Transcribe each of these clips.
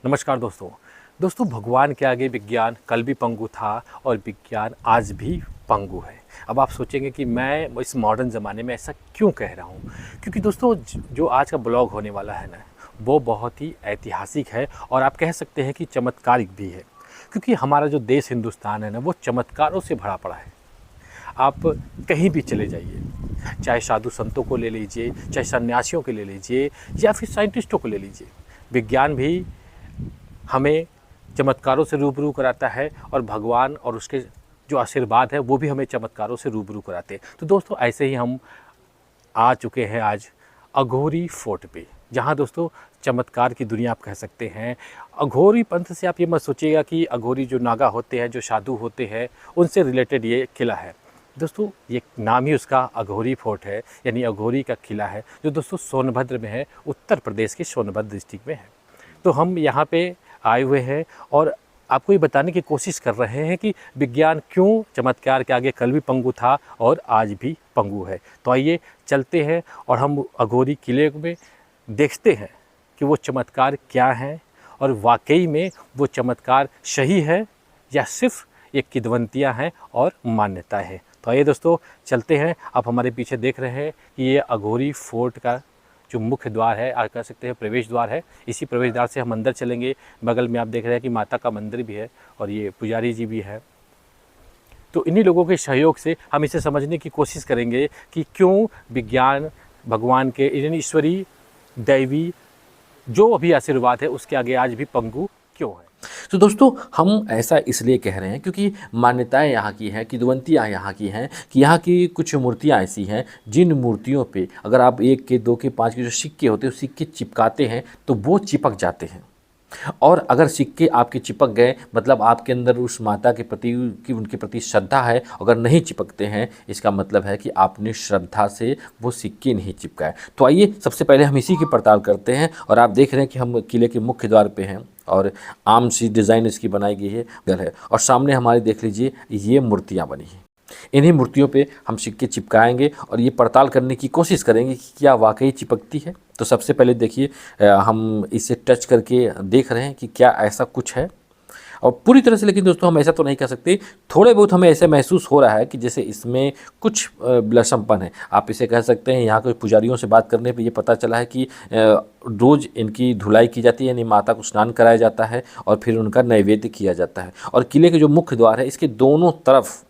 नमस्कार दोस्तों। भगवान के आगे विज्ञान कल भी पंगु था और विज्ञान आज भी पंगु है। अब आप सोचेंगे कि मैं इस मॉडर्न ज़माने में ऐसा क्यों कह रहा हूँ, क्योंकि दोस्तों जो आज का ब्लॉग होने वाला है ना, वो बहुत ही ऐतिहासिक है और आप कह सकते हैं कि चमत्कारिक भी है। क्योंकि हमारा जो देश हिंदुस्तान है ना, वो चमत्कारों से भरा पड़ा है। आप कहीं भी चले जाइए, चाहे साधु संतों को ले लीजिए, चाहे सन्यासियों को ले लीजिए, या फिर साइंटिस्टों को ले लीजिए, विज्ञान भी हमें चमत्कारों से रूबरू कराता है और भगवान और उसके जो आशीर्वाद है वो भी हमें चमत्कारों से रूबरू कराते हैं। तो दोस्तों ऐसे ही हम आ चुके हैं आज अघोरी फोर्ट पे, जहाँ दोस्तों चमत्कार की दुनिया आप कह सकते हैं। अघोरी पंथ से आप ये मत सोचिएगा कि अघोरी जो नागा होते हैं, जो साधु होते हैं, उनसे रिलेटेड ये किला है। दोस्तों ये नाम ही उसका अघोरी फोर्ट है, यानी अघोरी का किला है, जो दोस्तों सोनभद्र में है, उत्तर प्रदेश के सोनभद्र डिस्ट्रिक्ट में है। तो हम यहाँ पे आए हुए हैं और आपको ये बताने की कोशिश कर रहे हैं कि विज्ञान क्यों चमत्कार के आगे कल भी पंगु था और आज भी पंगु है। तो आइए चलते हैं और हम अघोरी किले में देखते हैं कि वो चमत्कार क्या हैं और वाकई में वो चमत्कार सही है या सिर्फ ये किद्वंतियाँ हैं और मान्यताएं हैं। तो आइए दोस्तों चलते हैं। आप हमारे पीछे देख रहे हैं कि ये अघोरी फोर्ट का जो मुख्य द्वार है, आप कह सकते हैं प्रवेश द्वार है। इसी प्रवेश द्वार से हम अंदर चलेंगे। बगल में आप देख रहे हैं कि माता का मंदिर भी है और ये पुजारी जी भी है। तो इन्हीं लोगों के सहयोग से हम इसे समझने की कोशिश करेंगे कि क्यों विज्ञान भगवान के यानी ईश्वरी दैवी जो अभी आशीर्वाद है उसके आगे आज भी पंगु क्यों है। तो दोस्तों हम ऐसा इसलिए कह रहे हैं क्योंकि मान्यताएं यहाँ की हैं, किद्वंतियाँ यहाँ की हैं कि यहाँ की कुछ मूर्तियाँ ऐसी हैं जिन मूर्तियों पे अगर आप 1 के 2 के 5 के जो सिक्के होते हैं, सिक्के चिपकाते हैं तो वो चिपक जाते हैं। और अगर सिक्के आपके चिपक गए मतलब आपके अंदर उस माता के प्रति की उनके प्रति श्रद्धा है। अगर नहीं चिपकते हैं इसका मतलब है कि आपने श्रद्धा से वो सिक्के नहीं चिपकाए। तो आइए सबसे पहले हम इसी की पड़ताल करते हैं। और आप देख रहे हैं कि हम किले के मुख्य द्वार पे हैं और आम सी डिज़ाइन इसकी बनाई गई है और सामने हमारे देख लीजिए ये मूर्तियाँ बनी हैं। इन्हीं मूर्तियों पे हम सिक्के चिपकाएंगे और ये पड़ताल करने की कोशिश करेंगे कि क्या वाकई चिपकती है। तो सबसे पहले देखिए हम इसे टच करके देख रहे हैं कि क्या ऐसा कुछ है। और पूरी तरह से लेकिन दोस्तों हम ऐसा तो नहीं कह सकते, थोड़े बहुत हमें ऐसे महसूस हो रहा है कि जैसे इसमें कुछ विलक्षणपन है। आप इसे कह सकते हैं, यहाँ के पुजारियों से बात करने पे ये पता चला है कि रोज़ इनकी धुलाई की जाती है, यानी माता को स्नान कराया जाता है और फिर उनका नैवेद्य किया जाता है। और किले के जो मुख्य द्वार है इसके दोनों तरफ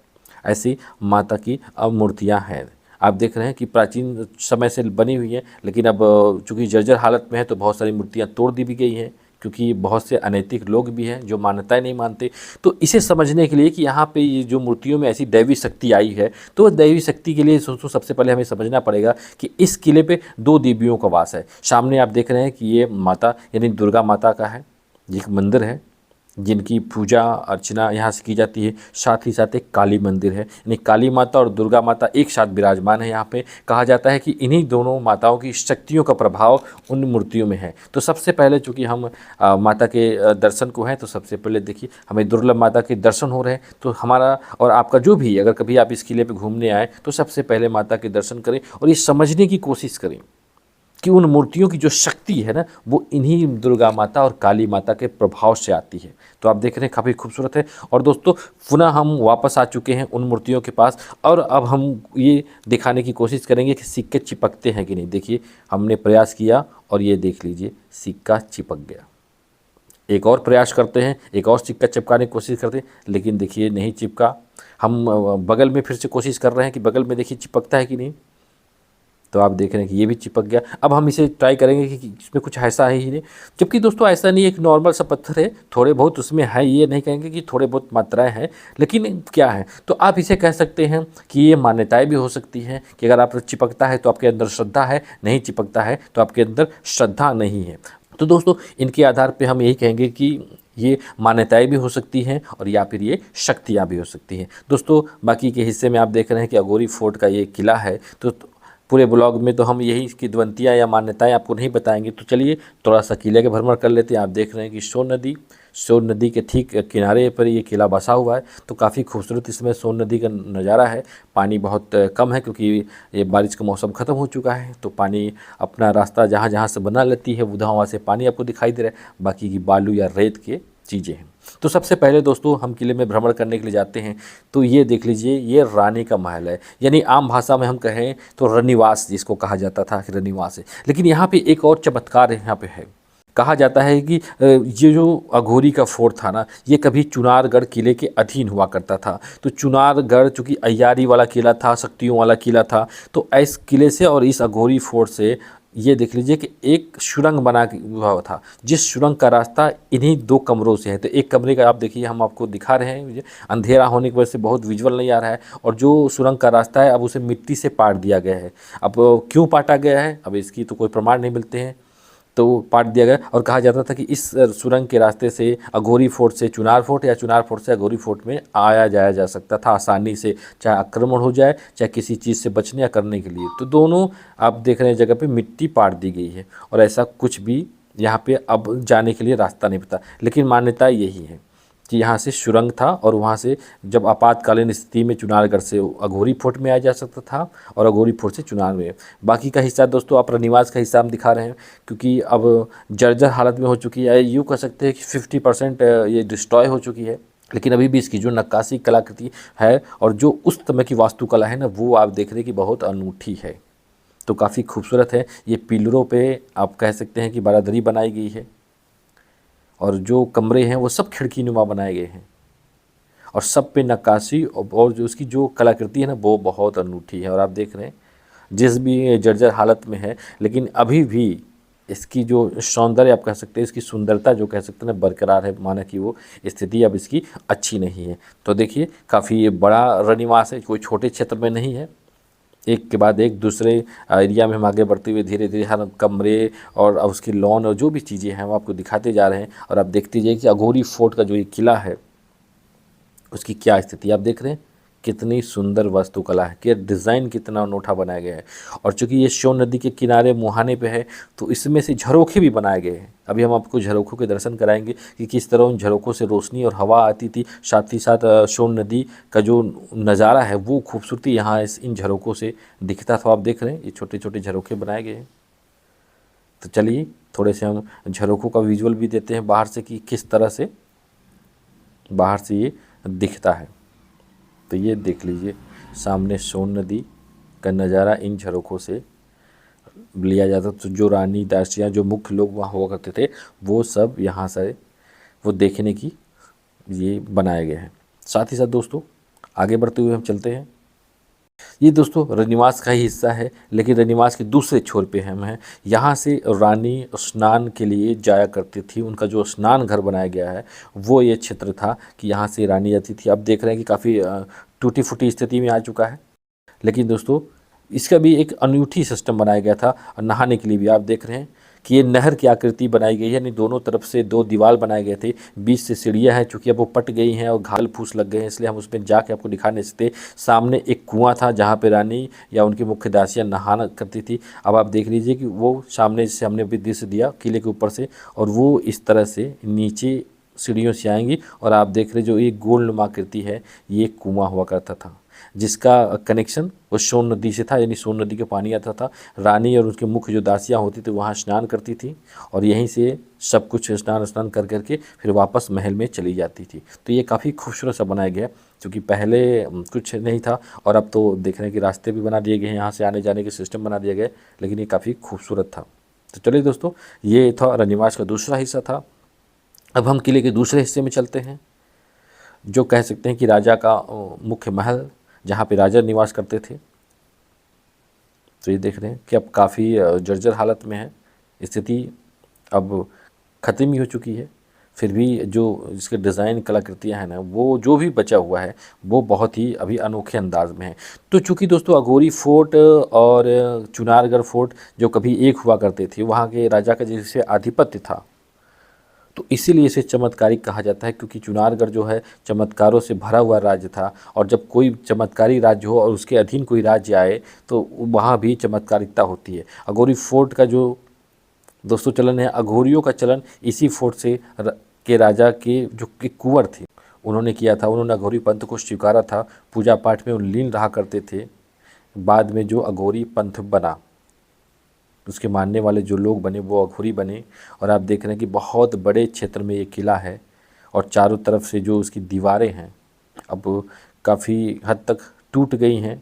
ऐसी माता की मूर्तियाँ हैं। आप देख रहे हैं कि प्राचीन समय से बनी हुई है, लेकिन अब चूँकि जर्जर हालत में है तो बहुत सारी मूर्तियाँ तोड़ दी भी गई हैं, क्योंकि बहुत से अनैतिक लोग भी हैं जो मान्यताएं नहीं मानते। तो इसे समझने के लिए कि यहाँ पे ये जो मूर्तियों में ऐसी दैवी शक्ति आई है, तो दैवी शक्ति के लिए दोस्तों सबसे पहले हमें समझना पड़ेगा कि इस किले पे 2 देवियों का वास है। सामने आप देख रहे हैं कि ये माता यानी दुर्गा माता का है, एक मंदिर है जिनकी पूजा अर्चना यहाँ से की जाती है। साथ ही साथ एक काली मंदिर है, यानी काली माता और दुर्गा माता एक साथ विराजमान है। यहाँ पे कहा जाता है कि इन्हीं दोनों माताओं की शक्तियों का प्रभाव उन मूर्तियों में है। तो सबसे पहले चूँकि हम माता के दर्शन को हैं, तो सबसे पहले देखिए हमें दुर्लभ माता के दर्शन हो रहे हैं। तो हमारा और आपका जो भी, अगर कभी आप इस किले पर घूमने आए तो सबसे पहले माता के दर्शन करें और ये समझने की कोशिश करें कि उन मूर्तियों की जो शक्ति है ना, वो इन्हीं दुर्गा माता और काली माता के प्रभाव से आती है। तो आप देख रहे हैं काफ़ी खूबसूरत है। और दोस्तों पुनः हम वापस आ चुके हैं उन मूर्तियों के पास और अब हम ये दिखाने की कोशिश करेंगे कि सिक्के चिपकते हैं कि नहीं। देखिए हमने प्रयास किया और ये देख लीजिए सिक्का चिपक गया। एक और प्रयास करते हैं, एक और सिक्का चिपकाने की कोशिश करते हैं, लेकिन देखिए नहीं चिपका। हम बगल में फिर से कोशिश कर रहे हैं कि बगल में देखिए चिपकता है कि नहीं। तो आप देख रहे हैं कि ये भी चिपक गया। अब हम इसे ट्राई करेंगे कि इसमें कुछ ऐसा है ही नहीं, जबकि दोस्तों ऐसा नहीं है, एक नॉर्मल सा पत्थर है, थोड़े बहुत उसमें है, ये नहीं कहेंगे कि थोड़े बहुत मात्राएं हैं, लेकिन क्या है। तो आप इसे कह सकते हैं कि ये मान्यताएं भी हो सकती हैं कि अगर आप चिपकता है तो आपके अंदर श्रद्धा है, नहीं चिपकता है तो आपके अंदर श्रद्धा नहीं है। तो दोस्तों इनके आधार पर हम यही कहेंगे कि ये मान्यताएं भी हो सकती हैं और या फिर ये शक्तियाँ भी हो सकती हैं। दोस्तों बाकी के हिस्से में आप देख रहे हैं कि अघोरी फोर्ट का ये किला है। तो पूरे ब्लॉग में तो हम यही किंवदंतियाँ या मान्यताएं आपको नहीं बताएंगे। तो चलिए थोड़ा सा किले के भ्रमण कर लेते हैं। आप देख रहे हैं कि सोन नदी के ठीक किनारे पर ये किला बसा हुआ है। तो काफ़ी खूबसूरत इसमें सोन नदी का नज़ारा है। पानी बहुत कम है क्योंकि ये बारिश का मौसम ख़त्म हो चुका है, तो पानी अपना रास्ता जहाँ जहाँ से बना लेती है उधर वहाँ से पानी आपको दिखाई दे रहा है, बाकी की बालू या रेत के चीज़ें हैं। तो सबसे पहले दोस्तों हम किले में भ्रमण करने के लिए जाते हैं। तो ये देख लीजिए, ये रानी का महल है, यानी आम भाषा में हम कहें तो रनिवास जिसको कहा जाता था कि रनिवास है। लेकिन यहाँ पे एक और चमत्कार यहाँ पे है। कहा जाता है कि ये जो अघोरी का फोर्ट था ना, ये कभी चुनारगढ़ किले के अधीन हुआ करता था। तो चुनारगढ़ चूँकि अय्यारी वाला किला था, शक्तियों वाला किला था, तो इस किले से और इस अघोरी फोर्ट से ये देख लीजिए कि एक सुरंग बना हुआ था, जिस सुरंग का रास्ता इन्हीं 2 कमरों से है। तो एक कमरे का आप देखिए, हम आपको दिखा रहे हैं, अंधेरा होने की वजह से बहुत विजुअल नहीं आ रहा है। और जो सुरंग का रास्ता है अब उसे मिट्टी से पाट दिया गया है। अब क्यों पाटा गया है, अब इसकी तो कोई प्रमाण नहीं मिलते हैं, तो पाट दिया गया। और कहा जाता था कि इस सुरंग के रास्ते से अघोरी फोर्ट से चुनार फोर्ट या चुनार फोर्ट से अघोरी फोर्ट में आया जाया जा सकता था आसानी से, चाहे आक्रमण हो जाए, चाहे किसी चीज़ से बचने या करने के लिए। तो दोनों आप देख रहे हैं जगह पे मिट्टी पाट दी गई है, और ऐसा कुछ भी यहाँ पे अब जाने के लिए रास्ता नहीं पता। लेकिन मान्यता यही है कि यहाँ से सुरंग था, और वहाँ से जब आपातकालीन स्थिति में चुनारगढ़ से अघोरी फोर्ट में आया जा सकता था, और अघोरी फोर्ट से चुनार में। बाकी का हिस्सा दोस्तों आप रनिवास का हिस्सा हम दिखा रहे हैं, क्योंकि अब जर्जर हालत में हो चुकी है। यूँ कह सकते हैं कि 50% ये डिस्ट्रॉय हो चुकी है। लेकिन अभी भी इसकी जो नक्काशी कलाकृति है और जो उस समय की वास्तुकला है ना, वो आप देख रहे हैं कि बहुत अनूठी है। तो काफ़ी खूबसूरत है। ये पिलरों पे आप कह सकते हैं कि बारादरी बनाई गई है, और जो कमरे हैं वो सब खिड़की नुमा बनाए गए हैं, और सब पे नक्काशी और जो उसकी जो कलाकृति है ना, वो बहुत अनूठी है। और आप देख रहे हैं जिस भी जर्जर हालत में है, लेकिन अभी भी इसकी जो सौंदर्य आप कह सकते हैं, इसकी सुंदरता जो कह सकते हैं ना, बरकरार है। माना कि वो स्थिति अब इसकी अच्छी नहीं है। तो देखिए काफ़ी बड़ा रनिवास है, कोई छोटे क्षेत्र में नहीं है। एक के बाद एक दूसरे एरिया में हम आगे बढ़ते हुए धीरे धीरे हर कमरे और उसकी लॉन और जो भी चीज़ें हैं वो आपको दिखाते जा रहे हैं। और आप देखते जाइए कि अघोरी फोर्ट का जो ये किला है उसकी क्या स्थिति आप देख रहे हैं। कितनी सुंदर वास्तुकला है, कि डिज़ाइन कितना अनोखा बनाया गया है। और चूंकि ये सोन नदी के किनारे मुहाने पे है, तो इसमें से झरोखे भी बनाए गए हैं। अभी हम आपको झरोखों के दर्शन कराएंगे कि किस तरह उन झरोखों से रोशनी और हवा आती थी। साथ ही साथ सोन नदी का जो नज़ारा है वो खूबसूरती यहाँ इन झरोखों से दिखता था। आप देख रहे हैं ये छोटे छोटे झरोखे बनाए गए हैं। तो चलिए थोड़े से हम झरोखों का विजुअल भी देते हैं बाहर से, कि किस तरह से बाहर से ये दिखता है। तो ये देख लीजिए सामने सोन नदी का नज़ारा इन झरोखों से लिया जाता। तो जो रानी दासियाँ, जो मुख्य लोग वहाँ हुआ करते थे, वो सब यहाँ से वो देखने की ये बनाए गए हैं। साथ ही साथ दोस्तों आगे बढ़ते हुए हम चलते हैं। ये दोस्तों रनिवास का ही हिस्सा है, लेकिन रनिवास के दूसरे छोर पे हम हैं। यहाँ से रानी स्नान के लिए जाया करती थी। उनका जो स्नान घर बनाया गया है वो ये क्षेत्र था कि यहाँ से रानी जाती थी। अब देख रहे हैं कि काफ़ी टूटी फूटी स्थिति में आ चुका है, लेकिन दोस्तों इसका भी एक अनूठी सिस्टम बनाया गया था। और नहाने के लिए भी आप देख रहे हैं कि ये नहर की आकृति बनाई गई है, यानी दोनों तरफ से 2 दीवार बनाए गए थे, बीच से सीढ़ियाँ हैं। चूँकि अब वो पट गई हैं और घाल फूस लग गए हैं, इसलिए हम उसमें जाके आपको दिखा नहीं सकते। सामने एक कुआं था जहाँ पे रानी या उनकी मुख्य दासियाँ नहाना करती थी। अब आप देख लीजिए कि वो सामने से हमने भी दृश्य दिया किले के ऊपर से, और वो इस तरह से नीचे सीढ़ियों से आएंगी। और आप देख रहे जो एक गोलनुमा आकृति है, ये कुआं हुआ करता था, जिसका कनेक्शन उस सोन नदी से था, यानी सोन नदी के पानी आता था। रानी और उसके मुख्य जो दासियाँ होती थी वहाँ स्नान करती थी, और यहीं से सब कुछ स्नान कर करके फिर वापस महल में चली जाती थी। तो ये काफ़ी खूबसूरत सा बनाया गया, क्योंकि पहले कुछ नहीं था, और अब तो देख रहे हैं कि रास्ते भी बना दिए गए हैं, यहाँ से आने जाने के सिस्टम बना दिया गया, लेकिन ये काफ़ी खूबसूरत था। तो चलिए दोस्तों, ये था रनिवास का दूसरा हिस्सा था। अब हम किले के दूसरे हिस्से में चलते हैं, जो कह सकते हैं कि राजा का मुख्य महल, जहाँ पे राजा निवास करते थे। तो ये देख रहे हैं कि अब काफ़ी जर्जर हालत में है, स्थिति अब ख़त्म ही हो चुकी है। फिर भी जो इसके डिज़ाइन कलाकृतियाँ हैं ना, वो जो भी बचा हुआ है वो बहुत ही अभी अनोखे अंदाज में है। तो चूँकि दोस्तों अघोरी फोर्ट और चुनारगढ़ फोर्ट जो कभी एक हुआ करते थे, वहाँ के राजा का जैसे आधिपत्य था, तो इसीलिए इसे चमत्कारिक कहा जाता है, क्योंकि चुनारगढ़ जो है चमत्कारों से भरा हुआ राज्य था। और जब कोई चमत्कारी राज्य हो और उसके अधीन कोई राज्य आए तो वहाँ भी चमत्कारिकता होती है। अघोरी फोर्ट का जो दोस्तों चलन है, अघोरियों का चलन इसी फोर्ट से के राजा के जो कि कुंवर थे उन्होंने किया था। उन्होंने अघोरी पंथ को स्वीकारा था, पूजा पाठ में वो लीन रहा करते थे। बाद में जो अघोरी पंथ बना, उसके मानने वाले जो लोग बने वो अघोरी बने। और आप देख रहे हैं कि बहुत बड़े क्षेत्र में ये किला है और चारों तरफ से जो उसकी दीवारें हैं अब काफ़ी हद तक टूट गई हैं,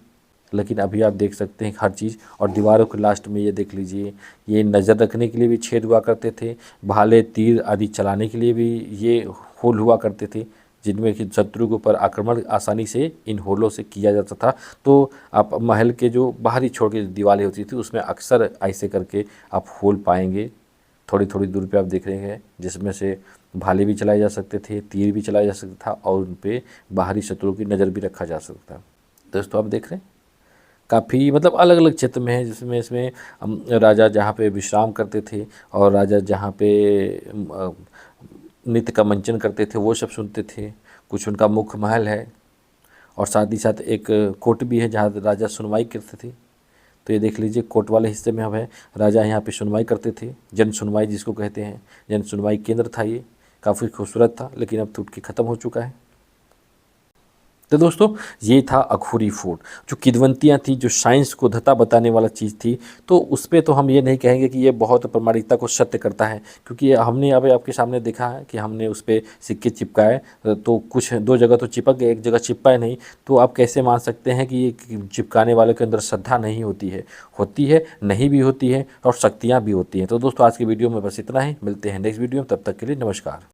लेकिन अभी आप देख सकते हैं हर चीज़। और दीवारों के लास्ट में ये देख लीजिए, ये नज़र रखने के लिए भी छेद हुआ करते थे, भाले तीर आदि चलाने के लिए भी ये होल हुआ करते थे, जिनमें कि शत्रु के ऊपर आक्रमण आसानी से इन होलों से किया जाता था। तो आप महल के जो बाहरी छोर की दीवारें होती थी उसमें अक्सर ऐसे करके आप होल पाएंगे। थोड़ी थोड़ी दूर पे आप देख रहे हैं जिसमें से भाले भी चलाए जा सकते थे, तीर भी चलाया जा सकता था और उन पे बाहरी शत्रुओं की नज़र भी रखा जा सकता था। दोस्तों आप देख रहे हैं काफ़ी मतलब अलग अलग क्षेत्र में है, जिसमें इसमें राजा जहाँ पे विश्राम करते थे और राजा जहाँ पे नित्य का मंचन करते थे वो सब सुनते थे। कुछ उनका मुख्य महल है और साथ ही साथ एक कोर्ट भी है जहाँ राजा सुनवाई करते थे। तो ये देख लीजिए कोर्ट वाले हिस्से में अब है, राजा यहाँ पे सुनवाई करते थे, जन सुनवाई जिसको कहते हैं, जन सुनवाई केंद्र था ये। काफ़ी खूबसूरत था लेकिन अब टूट के ख़त्म हो चुका है। तो दोस्तों ये था अघोरी फोर्ट। जो किदवंतियाँ थी, जो साइंस को धता बताने वाला चीज़ थी, तो उस पर तो हम ये नहीं कहेंगे कि ये बहुत प्रामाणिकता को सत्य करता है, क्योंकि हमने अब आपके सामने देखा है कि हमने उस पर सिक्के चिपकाए तो कुछ 2 जगह तो चिपक गए, एक जगह चिपकाए नहीं। तो आप कैसे मान सकते हैं कि ये चिपकाने वाले के अंदर श्रद्धा नहीं होती है? होती है, नहीं भी होती है और शक्तियाँ भी होती हैं। तो दोस्तों आज की वीडियो में बस इतना ही, मिलते हैं नेक्स्ट वीडियो में, तब तक के लिए नमस्कार।